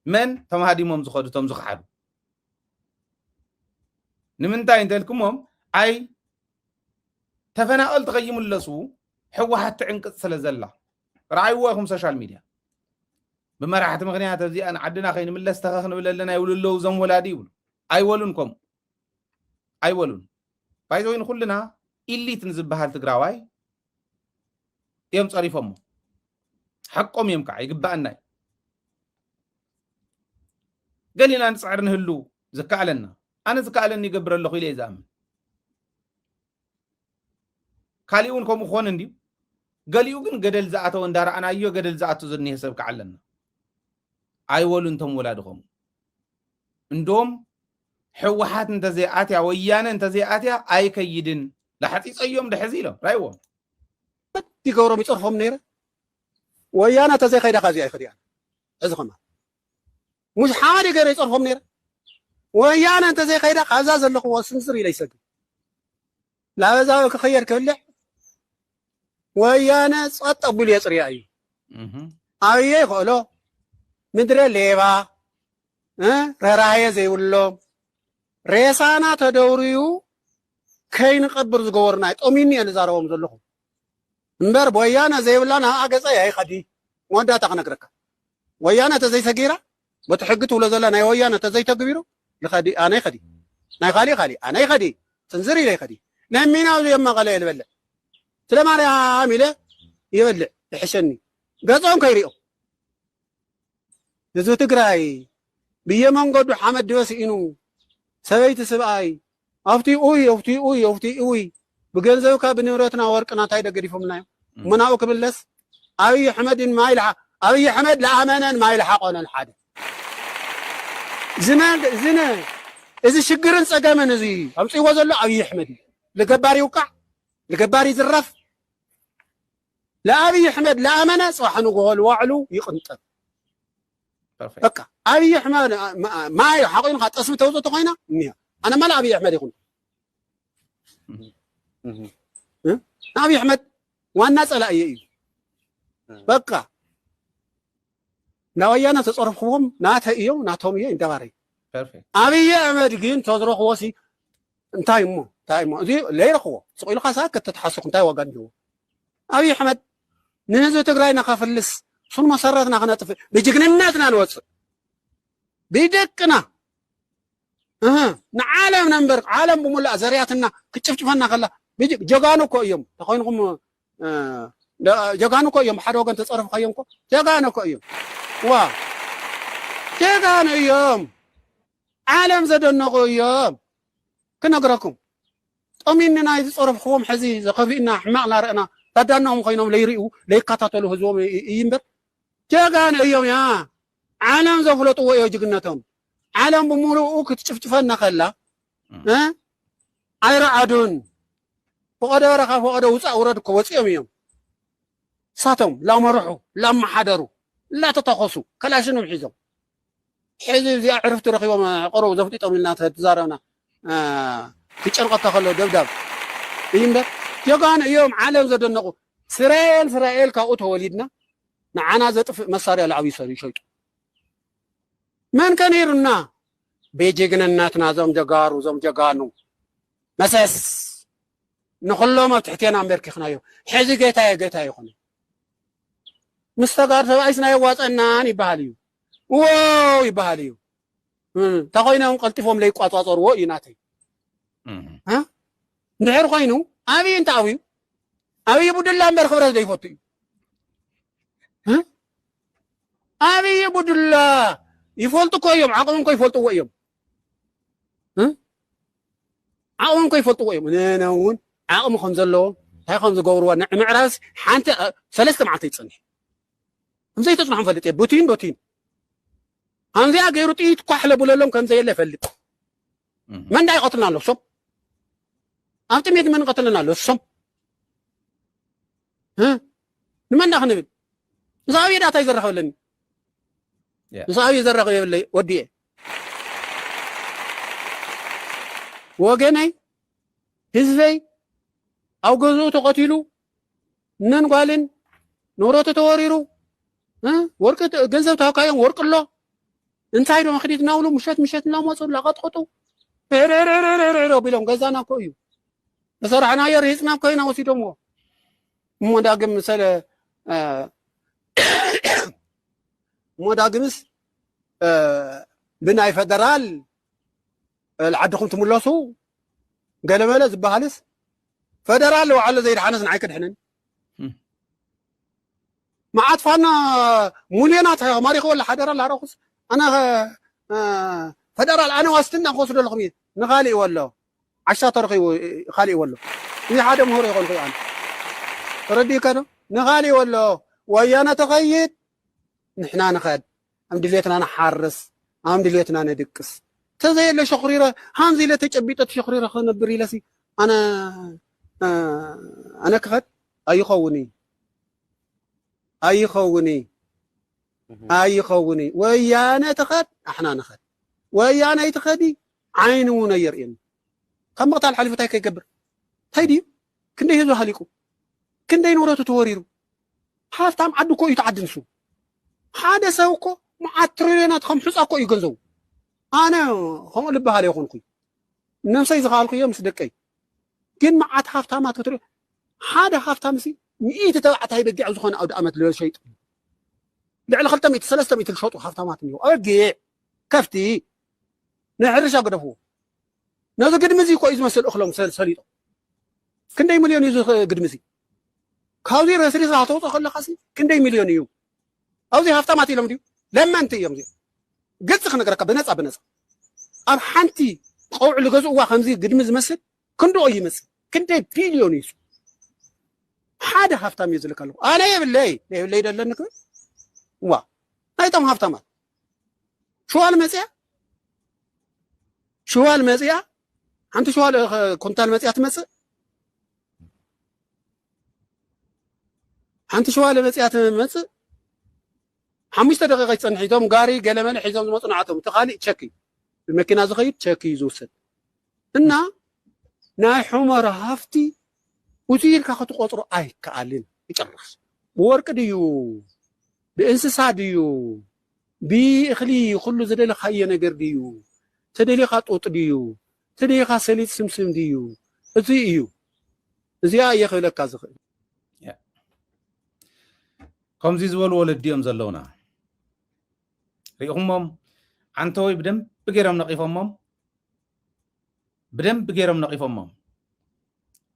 من تم هادي ممزخ خدو تمزخ حدو نمنتاي انتلكمهم اي تفناقل تقيم اللسو حوحت عنقص سلازلا رايوهم سوشيال ميديا بمراحه مغنيات زي انا عدنا خين من استخخن بللنا يقول له زم ولادي يقول اي ولنكم اي ولن بايزوين كلنا اللي تنزبها تقراواي يوم صريفهم حقهم يمكع يقبأنا قال لنا نسعر نهلو زكى علينا أنا زكالني قبر الله خيلي زام كاليون كم خون عندي قال يوجن قدل زعته وندار أنا أيوة قدل زعته زني حسب كعلنا أي ولن تم ولادهم عندهم حوحات انت زي آتيا ويانا انت زي آتيا أي كيدن لحتى يصيهم لحزيله رايوه تيجورو ميصرفهم نيره ويانا تزي خيدا خازي أي خديان أزخما مش حاري غير يصرفهم نيره ويانا انت زي خيدا خازاز اللقو وسنسري ليس لا بزاو كخير كله ويانا صط ابو اليصري اي اي يقولوا مدري ليبا رارايه زي ولو ريسانا تدوريو كاين قبر زغورنا طميني انا زارهم زلخو امبر ويانا زي ولانا اغصا يا خدي وندا تخنكرك ويانا تزي سغيرا بتحقت ولا زلنا ويانا تزي تغبيرو لخدي انا خدي ناي خالي انا خدي تنزري لي خدي نميناو يما قال يبل سلام على عامله يبل يحشني غصون كيريو يزو تግራይ بيمنقد حمد دوس انو سبيت سباي افتي اوي بغنزو كا بنورتنا ورقنا تاي دغديفو منايو مناو كبلس ابي احمد ما يلح ابي احمد لا امانن ما يلحقون الحد زمان اذا شجرن صقامن ازي امصي وزلو ابي احمد لجباري وقع لجباري زرف لا ابي احمد لا امانه صحنو قول وعلو يقنطب بقى ابي احمد ما يحقين قسم توزو خوينا انا ما ابي احمد يكون ابي احمد وانا صلا اي بقى ناويانا تصرفهم ناته ايو ناتهم اي اندباري بيرفكت ابي احمد جين تزرخو وسي انتايمو زي ليرخو سقيل خاصك تتحسق انتاي وغاندو ابي احمد ننزو تግራይና ካፈልስ ሱን መሰረትና ከነጥፍ በጅግንነትና ንወጽ بيدقنا نعالم نمبر عالم بمولى زرياتنا كتشفنا خلا بيجي جغانو كو يوم تخوينكم جغانو كو يوم حد وغن تصرف خيمكو جغانو كو يوم وا جغانو يوم عالم زدنقو يوم كنغركم طميننا يتصرف خوم حزي زخفينا حماقنا رأنا تدانهم خينهم ليريو ليقاتلوا هزوم ينبر جغانو يوم يا عالم زفلطوا يجغنتهم عالم بمولو كتشفنا خلا አይራአዱን فقد ورخا فقد وصا ورد كوصيهم يوم ساتهم لا مرحوا لا محدروا لا تتخصوا كلاشنهم حزم حزب زي عرفت رخيبهم قروا زفتيطهم لنا تزارنا تشرقت تخلو دبدب ينبر يقان يوم عالم زدنقوا اسرائيل كاوت وليدنا معنا زطف مساريا العوي سري شيط من كان يرنا بيجيغنناتنا زم جغانو مساس نخلو ما تحتينا امبرك خنايو حزي جيتا يخون مستقر سبايسنا يواصنان يباليو واو يبهال يو تخوينهم قلتفهم لي قاطاطر و يناتي ها نحر خوينو ابي انت ابي بدلا امبر خبرت دي فوتي ها ابي بدلا يفولتو كويوم عقلهم كوي يفولتو ويوم ها عقلهم كوي يفولتو ويوم انا ون عقلهم خنزلو هاي خنز قوروا معراس حانت ثلاث معات يتصنح زي تصنح فلت بوتين هنزي غيرو تيت كحله بوللهم كان زي اللي فلت من داي قتلنا له صب انت ميت من قتلنا له صب ها لمن نخنبل زاوي داتا يزرخوا لني زاوي يزرخوا يبلي ودي وغني هزبي او غزو تقتلوا نن قالن نورته توريرو ها ورقه ገንዘብ ታውቃየን ወርቅሎ እንታይ ነው መክዲት ናውሉ ምሸት ነው ወጽሉ ለቀጥቁጡ ረረረረረ ቢሎም ገዛና እኮ እዩ ተሰራህና የርህጽና ኮይና ወሲዶሞ ሞዳግም ሰለ ሞዳግምስ ብናይ ፌደራል العدكم تملصوا قال مالا زبالس فدرال وعلى زي الحنس نعيك الحنن ما عطفنا مليونات ماري ولا حدر لا رخص انا فدرال انا واستنى خسر الخميس نغالي ولا 10 طرقي خالي ولا في حدا مهور يقول في انا ردي كده نغالي ولا ويانا تقيد نحنا نخد ام دليتنا نحرس ام دليتنا ندقس تزي له شخريره هانزي له تጨبيطت شخريره خنبر يلسي انا كخد اي خوني ويانا تخد احنا نخد ويانا يتخدي عينو نيرين كم قطع الحلفتاي كيكبر هيدي كندي هزو حليقو كندي نورتو توريرو حافتام عدكو يتعدنسو حدا سوكو معترينات خمسه اكو يغنزو انا هم اللي بحالي يخونكم نفسي زغالكم يوم صدقي كن معات حافتامات كتر حدا حافتام سي 100 تبعتها يبقع زخون او دامت له شيء لعل خلتم 300 الشوط حافتامات نيو ارجع كفتي نعرش اقدفو نازو قدمزي كو يزمسل اخلم سليط كندي مليون يزو قدمزي كاوزي رسري زاتو خلى خاسي كندي مليون يو اوزي حافتامات يلم ديو لما انت يوم زي قلت نقرأك بنص أب حنتي قوع لجزء خمسي قدم زمسد كندو أي مسد كنتي بليون يسو حدا هفتام يزلك له أنا يا بالله دلنك وا هاي تم هفتامات شو المزيع أنت شو كنت المزيع تمسد أنت شو المزيع تمسد 5 دقيقة يصنحيتهم قاري قلمان حيزهم مصنعاتهم تخالي تشكي الماكينة زغير تشكي يزوسد إنا ناي حمر هافتي وزير كاخد قطر أي كالين يجرس ورك ديو بإنسسا ديو بإخلي كله زدل خي نجر ديو تدلي خاطوط ديو تدلي خاسليت سمسم ديو زيو زيا يخلك كازخ كم زيزول ولد ديوم زلونا ريقهم عنتوي بدم بغيرهم نقيفهم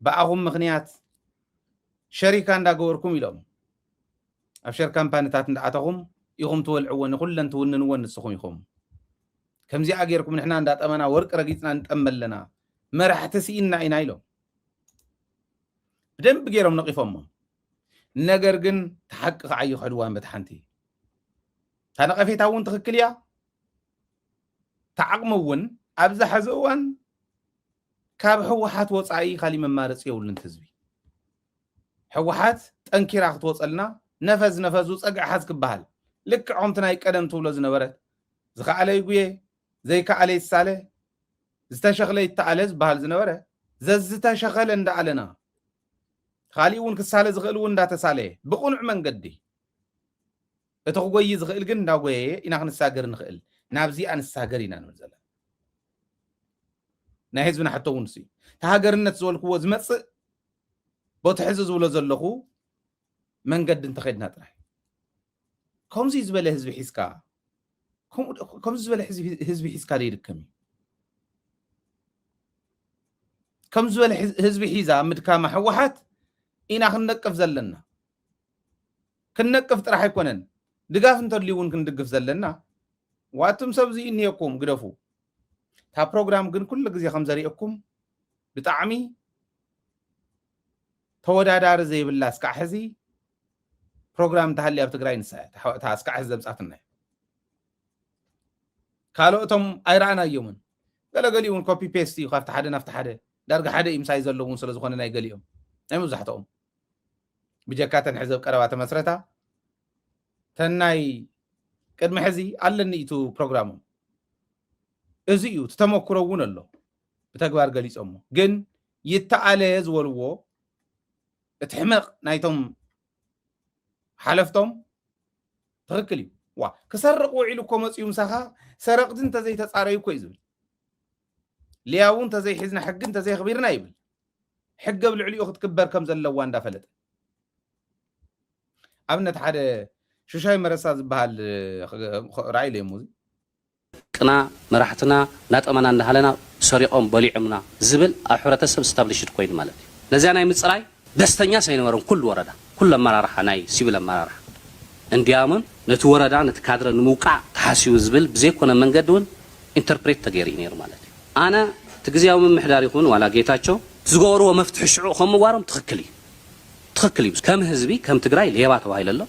بقاهم مخنيات شركة ندا غوركم يلوم ابشر كامبانيتات ندعتهم يقوم تولعون كلن تونن نسخم يخم كمزي اغيركم نحنا ندات امنا ورق رقيتنا نتاملنا مرح تسينا عينا يلوم بدم بغيرهم نقيفهم ነገር ግን ተሐቅቕ ዓዩ ኸድዋን በትሓንቲ ተነቐፊታ እውን ትኽክል እያ ተዓቕሙ እውን ኣብዛ ሕዚ እዋን ካብ ሕወሓት ወፃኢ ካሊእ መማረፂ የብሉን ህዝቢ ሕወሓት ጠንኪራ ክትወፀልና ነፈዙ ፀግዕ ሓዝ ክበሃል ልክዕ ዖምቲ ናይ ቀደም ትብሎ ዝነበረት ዝከኣለ ይጉየ ዘይከኣለ ይሳለ ዝተሸኽለ ይተኣለ ዝበሃል ዝነበረ ዘዝተሸኸለ እንዳኣለና خاليون كسالة زغلون دا تسالة بقنع من قدي اتخوي زغل جن داوي إنا خنساجر نخل نابزي أنا الساجرين أنا نزلا نهزنا حتى ونسي تهاجر النتزول كوز مس بتحزز ولا زلخو من قد انت خدنا ترى كم زي زبالة هزبي حسكا كم زبل حزب حيز كاري يركم كم زبل حزب حيزا مدكام حوحات إنا خنقف زلنا كنقف راح يكونن دقاف انترليون كندقف زلنا واتم سبزي إني يقوم قدفو تا بروغرام كن كل جزي خمزريكم بطعمي ተወዳዳሪ ዘይብላ እስካዕ ሕዚ ፕሮግራም ተሃልያ ኣብ ትግራይ ንሳ እስካዕ ሕዚ ዘምፃትና ካልኦቶም ኣይረኣናዮምን ገለገሊውን ኮፒ ፔስት እዩ ካብቲ ሓደ ናብቲ ሓደ ዳርጋ ሓደ ኢምሳይ ዘለውን ስለ ዝኾነ ናይ ገሊኦም ናይ መብዛሕትኦም ብጀካተን ሕዚ ኣብ ቀረባ ተመስረታ ተናይ ቅድሚ ሕዚ ኣለኒ ኢቱ ፕሮግራሞም እዚ እዩ ተተመክሮ እውን ኣሎ ብተግባር ገሊፆሞ ግን ይተኣለ ዝበልዎ اتحمق نايتم حلفتم تغكلي وا كسرق وعيلكم مصيوم سخا سرقت انت زي تصاريو كويزل لياو انت زي حزنا حق انت زي خبيرنا يبل حق بالعليو تكبر كم زلوا اندا فلت ابنت حدا شوشاي مرسا زبال راعي ليموزي قنا مرحتنا ناطمنا اندهلنا سريقهم بليعمنا زبل احرتسب استابليشد كوين مالت لزانا يمصراي دستኛ ሳይኖርም ኩሉ ወረዳ ኩሉ አመራርሓ ናይ ሲቪል አመራርሓ እንዲያምን ነቲ ወረዳ ነቲ ካድረ ንምውቃዕ ተሓሲቡ ዝብል ብዘይኮነ መንገድውን ኢንተርፕሬት ተገይሩ ነይሩ ማለት እዩ ኣነ ትግዚያው ምምሕዳር ይኹን ዋላ ጌታቸው ዝገበርዎ መፍትሕ ሽዑ ከም ዋሮም ትኽክል እዩ ከም ህዝቢ ከም ትግራይ ሌባ ተባሂለሎ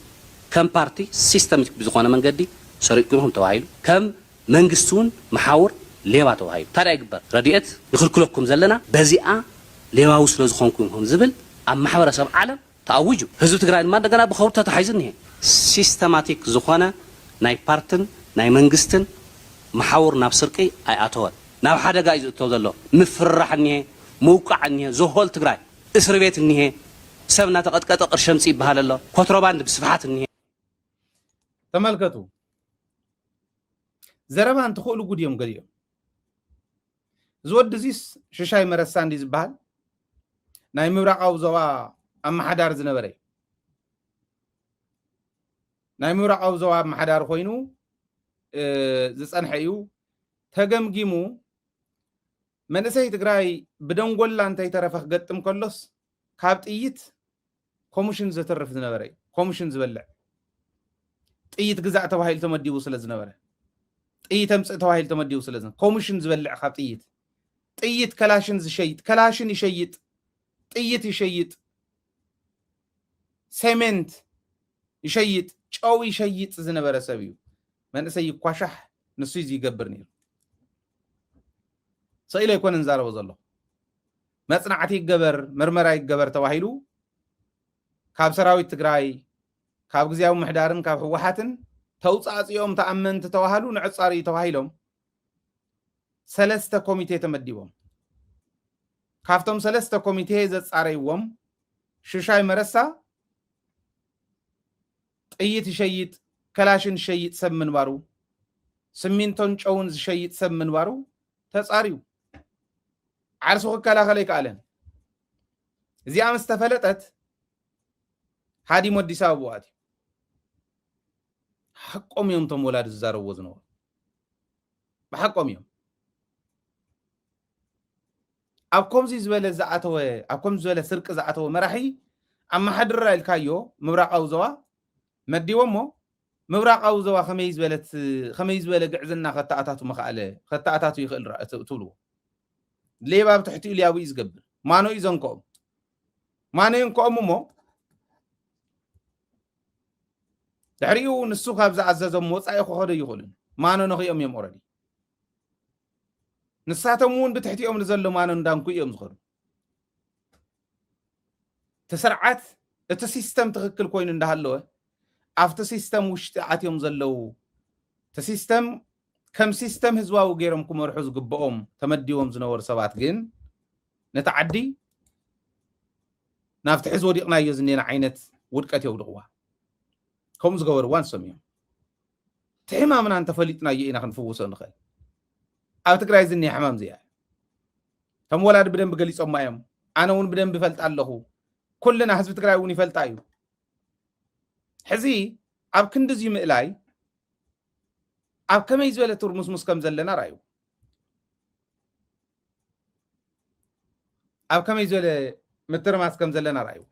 ከም ፓርቲ ሲስተሚክ ብዝኾነ መንገዲ ሰሪቅኩም ተባሂሉ ከም መንግስቱን መሓውር ሌባ ተባሂሉ ታዲያ ይግበር ረድኤት ይኽልክለኩም ዘለና በዚኣ ሌባው ስለ ዝኾንኩም ዝብል ኣብ ማሕበረሰብ ዓለም ተኣውጁ ህዝቢ ትግራይ ድማ እንደገና ብኸውርታ ተሓይዝን ይሄ ሲስተማቲክ ዝኾነ ናይ ፓርትን ናይ መንግስትን መሓውር ናብ ስርቂ ኣይኣተወን ናብ ሓደጋ እዩ ዝእተው ዘሎ ምፍራሕ እኒሄ ምውቃዕ እኒሄ ዘሆል ትግራይ እስር ቤት እኒሄ ሰብ እናተቐጥቀጠ ቅርሸምፂ ይበሃል ኣሎ ኮንትሮባንድ ብስፍሓት እኒሄ ተመልከቱ ዘረባ እንትኽእሉ ጉድ እዮም ገሊኦም ዝወዲ እዚስ ሽሻይ መረሳ እንዲ ዝበሃል ናይ ምብራቃዊ ዞባ ኣመሓዳር ዝነበረ ናይ ምብራቃዊ ዞባ ኣመሓዳር ኮይኑ ዝፀንሐ እዩ ተገምጊሙ መንእሰይ ትግራይ ብደንጎላ እንታይ ተረፈ ክገጥም ከሎስ ካብ ጥይት ኮሚሽን ዘተርፍ ዝነበረ ኮሚሽን ዝበልዕ ጥይት ግዛእ ተባሂሉ ተመዲቡ ስለ ዝነበረ ጥይት ኣምፅእ ተባሂሉ ተመዲቡ ስለ ዝነበረ ኮሚሽን ዝበልዕ ካብ ጥይት ከላሽን ዝሸይጥ ከላሽን ይሸይጥ ጥይት ይሸይጥ ሴሜንት ይሸይጥ ጨው ይሸይጥ ዝነበረ ሰብ እዩ መንእሰይ ይኳሻሕ ንሱ ይገብር ነይሩ ሰኢለ ይኮን እንዛረቦ ዘሎ መጽናዕቲ ይገበር ምርመራ ይገበር ተባሂሉ ካብ ሰራዊት ትግራይ ካብ ግዝያዊ ምሕዳርን ካብ ህወሓትን ተውፃጽኦም ተኣመንቲ ተዋሃሉ ንዕጻሪ ተዋሂሎም ሰለስተ ኮሚቴ ተመዲቦም ካፍቶም ሰለስተ ኮሚቴ ዘጻረይዎም ሽሻይ መረሳ ጥይት ይሸይጥ ከላሽን ይሸይጥ ሰብ ምንባሩ ስሚንቶን ጨውን ዝሸይጥ ሰብ ምንባሩ ተጻሪዩ ዓርሱ ክከላኸል ኣይከኣለን እዚኣ ምስ ተፈለጠት ሃዲም ኣዲስ ኣበባ ኣትዩ ሓቆም እዮም ቶም ወላድ ዝዛረብዎ ዝነበሩ ብሓቆም እዮም ኣብ ከምዚ ዝበለ ዝኣተወ ኣብ ከምዚ ዝበለ ስርቂ ዝኣተወ መራሒ ኣመሓድራ ኢልካዮ ምብራቃዊ ዞባ መዲቦሞ ምብራቃዊ ዞባ ከመይ ዝበለ ግዕዝና ከተኣታቱ መኽኣለ ከተኣታቱ ይኽእል ትብልዎ ሌባ ብትሕቲኡ ልያዊ እዩ ዝገብር ማኖ እዩ ዘንከኦም ማኖ ይንከኦም እሞ ድሕሪኡ ንሱ ካብ ዝኣዘዞም ወፃኢ ክኸዱ ይኽእሉን ማኖ ነኽኦም እዮም ኦረዲ ንሳቶም እውን ብትሕቲኦም ንዘሎ ማኖ እንዳንኩ እዮም ዝኸዱ ተስርዓት እቲ ሲስተም ትኽክል ኮይኑ እንዳሃለወ ኣብቲ ሲስተም ውሽጢ ኣትዮም ዘለው እቲ ሲስተም ከም ሲስተም ህዝባዊ ገይሮም ክመርሑ ዝግብኦም ተመዲቦም ዝነበሩ ሰባት ግን ነቲ ዓዲ ናብቲ ሕዚ ወዲቕናዮ ዝኔና ዓይነት ውድቀት የውድቕዋ ከምኡ ዝገበርዋ ንሶም እዮም እቲ ሕማምና እንተፈሊጥናዮ ኢና ክንፍውሶ ንኽእል ኣብ ትግራይ ዝኔ ሕማም እዚኣቶም ወላድ ብደንቢ ገሊፆማ እዮም ኣነ እውን ብደንቢ ይፈልጥ ኣለኹ ኩልና ህዝቢ ትግራይ እውን ይፈልጣ እዩ ሕዚ ኣብ ክንዲ እዚ ምእላይ ኣብ ከመይ ዝበለ ትርሙስሙስ ከም ዘለና ራዩ ኣብ ከመይ ዝበለ ምትርማስ ከም ዘለና ራዩ